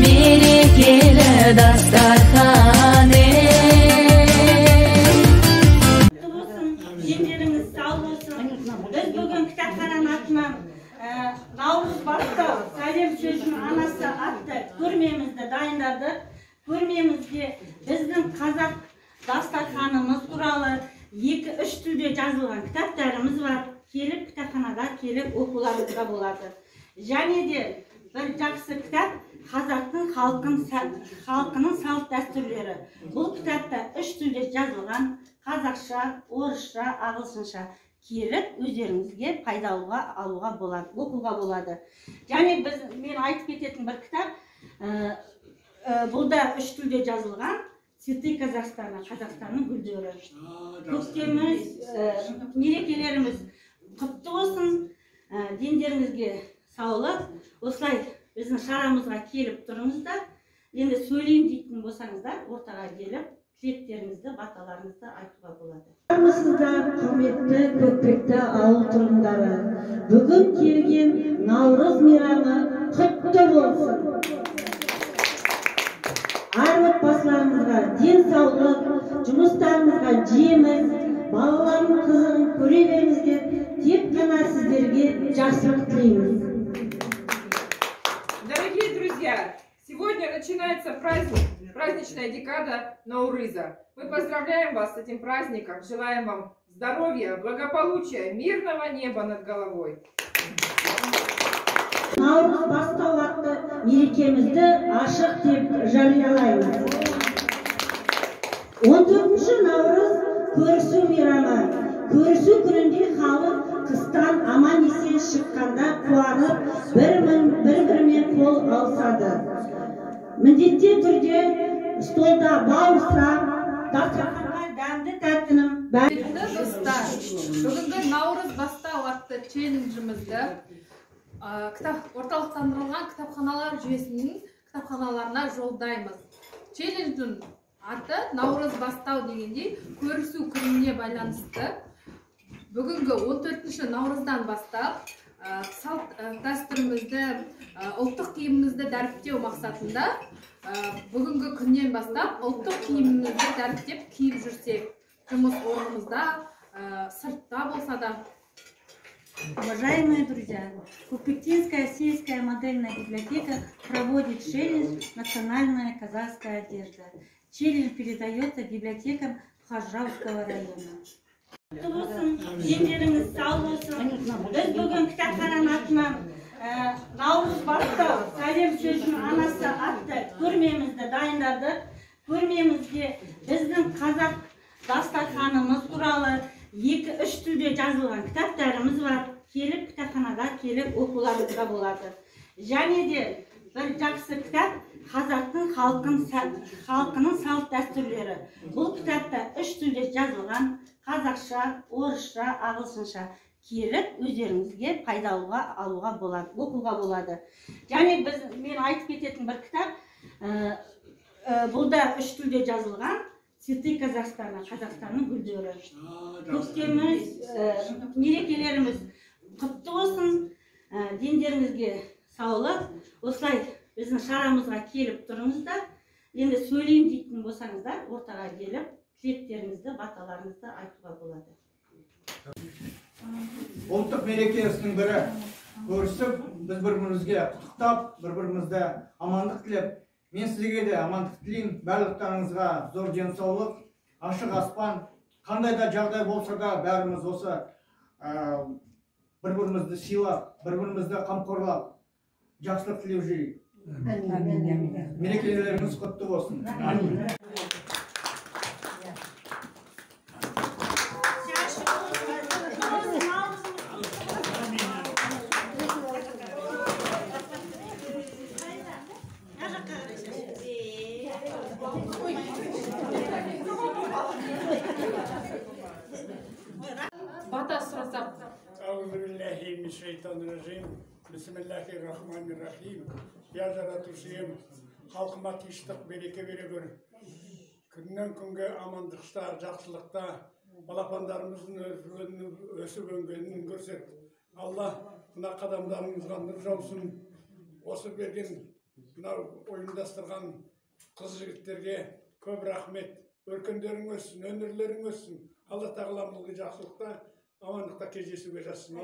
мерекелі дастархан Жеңдеріңіз сау болсын. Біз бүгін кітапхананың атынан Наурыз бастау сәлем сөзінің анасы атты көрмемізді дайындадық. Көрмемізде біздің қазақ дастарханымыз туралы 2-3 тілде жазылған кітаптарымыз бар. Келіп кітапханаға келіп оқуларыңызға болады. Және де бір жақсы кітап қазақтың халқының салт дәстүрлері. Бұл кітапта 3 тілде жазылған, қазақша, орысша, ағылшынша. Келіп өздеріңізге пайдалуға алуға болады, оқуға болады. Және мен айтып кететін бір кітап, бұлда 3 тілде жазылған «Цветы Казахстана», Қазақстанның гүлдері. Көктеміміз, мерекелеріміз құтты болсын, дендеріңізге саулық. Осылай біздің шарамызға келіп тұрыңыздар. Енді сөйлейін дейтін болсаңыздар, ортаға келіп, тілектеріңізді, баталарыңызды айтуға болады. Армысыздар, құрметті көкпекті ауыл тұрғындары. Бүгін келген Наурыз мейрамы құтты болсын. Әр отбасыларыңызға денсаулық, жұмыстарыңызға жеміс, балалардың қызығын көре беріңіздер. Тек қана сіздерге жақсылық тілейміз. Дорогие друзья, сегодня начинается праздник, праздничная декада Наурыза. Мы поздравляем вас с этим праздником, желаем вам здоровья, благополучия, мирного неба над головой. Наурыз бастау атты мерекемізді ашық деп жариялаймыз. 14 Наурыз көрісу мейрамы. Көрісу күнінде халық қыстан аман есен шыққанда қуанып, бір-бірімен қол алысады. Міндетті түрде столда бауырсақ, дастарханға дәмді тәттінің достар, бүгінгі Наурыз бастау атты челленджімізді орталықтандырылған кітапханалар жүйесінің кітапханаларына жолдаймыз. Челлендждің аты Наурыз бастау дегенде көрісу күніне байланысты. Бүгінгі 14 Наурыздан бастап салт дәстүрімізді, ұлттық киімімізді дәріптеу мақсатында бүгінгі күннен бастап ұлттық киімімізді дәріптеп киіп жүрсек, жұмыс орнымызда, сыртта болса да. Уважаемые друзья, Купектинская сельская модельная библиотека проводит челлендж «Национальная казахская одежда». Челлендж передается библиотекам Хажауского района. Жеңдеріңіз сау болсын. Біз бүгін кітапхананың атынан Наурыз бастау сәлем сөзінің анасы атты көрмемізді дайындадық. Көрмемізде біздің қазақ дастарханымыз туралы 2-3 тілде жазылған кітаптарымыз бар. Келіп кітапханаға келіп оқуларыңызға болады. Және де бір жақсы кітап қазақтың халқының салт дәстүрлері. Бұл кітапта 3 тілде жазылған, қазақша, орысша, ағылшынша. Келіп өздеріңізге пайдалуға алуға болады, оқуға болады. Және мен айтып кететін бір кітап, бұлда 3 тілде жазылған «Цветы Казахстана», Қазақстанның гүлдері. Көктеміміз, мерекелеріміз құтты болсын, дендеріңізге саулық. Осылай біздің шарамызға келіп тұрыңыздар. Енді сөйлейін дейтін болсаңыздар, ортаға келіп, тілектеріңізді, баталарыңызды айтуға болады. Ұлттық мерекесінің бірі көрісіп, біз бір-бірімізге құттықтап, бір-бірімізді амандық тілеп, мен сізге де амандық тілеймін. Барлықтарыңызға зор денсаулық, ашық аспан, қандай да жағдай болса да бәріміз осы бір-бірімізді сыйлап, бір-бірімізді қамқорлап, жақсылық тілеп жүрейік. Мерекелеріңіз құтты болсын. Бата сұрасақ. Бисмиллахир-рахманир-рахим. Я жаратушым, халқыма тыныштық, береке бере көр. Күннен күнге амандықта, жақсылықта, балапандарымыздың өсіп өнгенін көрсет. Алла мына қадамдарыңызға нұр жаусын. Осы берген мынау ұйымдастырған қыз жігіттерге көп рахмет. Өркендерің өссін, өнерлерің өссін. Алла тағалам ылғи жақсылықта, амандықта кездесуге жазсын.